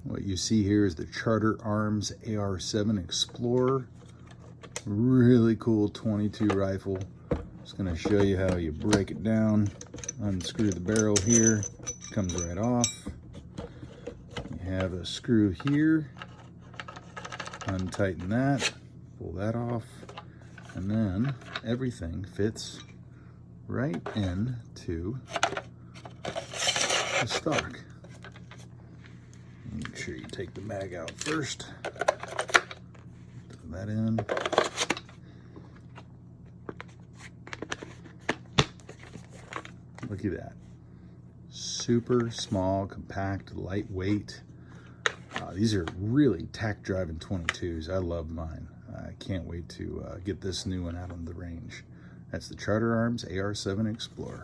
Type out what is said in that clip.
What you see here is the Charter Arms AR-7 Explorer. Really cool 22 rifle. Just gonna show you how you break it down. Unscrew the barrel here, comes right off. You have a screw here, untighten that, pull that off, and then everything fits right into the stock. Make sure you take the mag out first. Throw that in. Look at that. Super small, compact, lightweight. These are really tack driving 22s. I love mine. I can't wait to get this new one out on the range. That's the Charter Arms AR-7 Explorer.